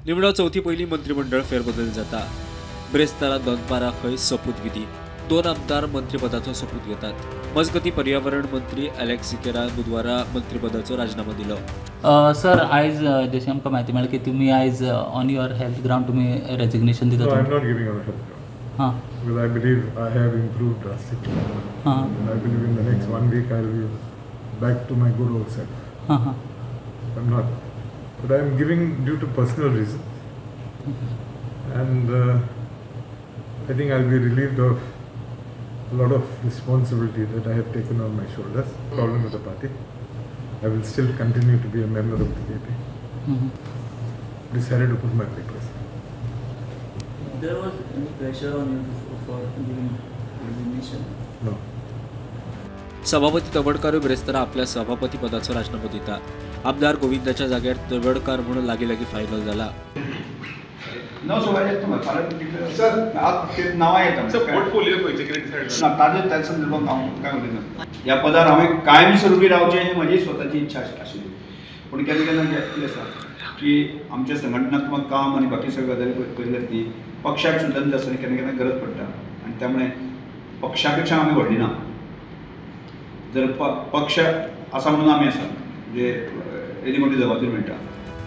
निमणो चौथी पहिली मंत्रिमंडळ फेरबदल जाता। ब्रेस्तारा दोनपारा खंय सोपूतविधी। 2 आमदार मंत्रिपदाचो सोपूत घेतात। मजगती पर्यावरण मंत्री अलेक्स सिकेरान बुधवारा मंत्रिपदाचो राजीनामा दिलो। सर आयज जशें आमकां म्हायती मेळ्ळी की तुमी आयज ऑन युअर हेल्थ ग्राउंड तुमी रेजिग्नेशन दिता। No, I'm not giving on a health ground. Because I believe I have improved drastically. And I believe in the next 1 week I'll be back to my good old self. I'm not. But I'm giving due to personal reasons. And I think I'll be relieved of a lot of responsibility that I have taken on my shoulders. Problem with the party. I will still continue to be a member of the BJP. Decided to put my papers. There was any pressure on you for giving resignation? No. सभापती तवडकार ब्रेस्तारा आपल्या सभापती पदाचो राजीनामो दिता। आमदार गोविंदाच्या जाग्यार तवडकार म्हणून लागी फायनल झाला। No, so I just sir, ते नाव येतात सर पोर्टफोलिओ खंयचे कितें डिसाइड ना ताजे त्या संदर्भात हांव काय म्हणटा ह्या पदार हांवें कायमस्वरूपी रावचें ही म्हजी स्वताची इच्छा आशिल्ली। पूण केन्ना केन्ना कितें आसा की आमचें संघटनात्मक काम आनी बाकी सगळ्यो गजाली पळयल्यार ती पक्षाक सुद्दां जाय आसतना केन्ना केन्ना गरज पडटा आनी त्यामुळे पक्षा पेक्षा आमी व्हडली ना। जर पक्ष आसा म्हणून आमी आसा म्हणजे एदी मोठी जबाबदारी मेळटा।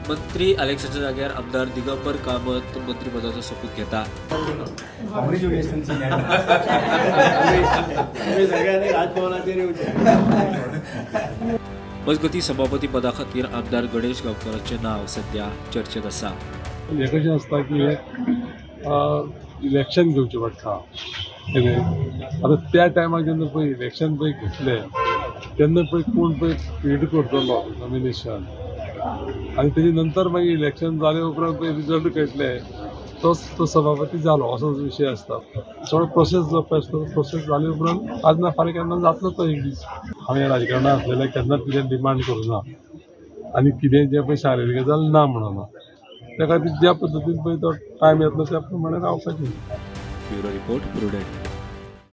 मंत्री अलेक्साच्या जाग्यार आमदार दिगंबर कामत मंत्रिपदाचो सोपूत घेता। मजगती सभापती पदा खातीर आमदार गणेश गांवकराचें नाव सध्या चर्चेत आसा। हें कशें आसता की इलेक्शन घेवचें पडटा। आतां त्या टायमार जेन्ना पळय इलेक्शन पळय घेतलें तेन्ना पळय कोण पळय फीड करतलो नॉमिनेशन आनी तेजे नंतर मागीर इलेक्शन जाले उपरांत पळय रिजल्ट कळटले तो सभापती जालो असो विशय आसता। सगळो प्रोसेस जो पळय आसता प्रोसेस जाले उपरांत आज ना फाल्यां केन्ना जातलो तो एक दीस। हांवें राजकारणांत आसलेले केन्नाच कितें डिमांड करूना आनी कितें जें पळय शारिरीक गजाल ना म्हणना त्या खातीर ज्या पद्दतीन पळय तो टायम येतलो त्या प्रमाणे रावपाचें। Bureau report prudent.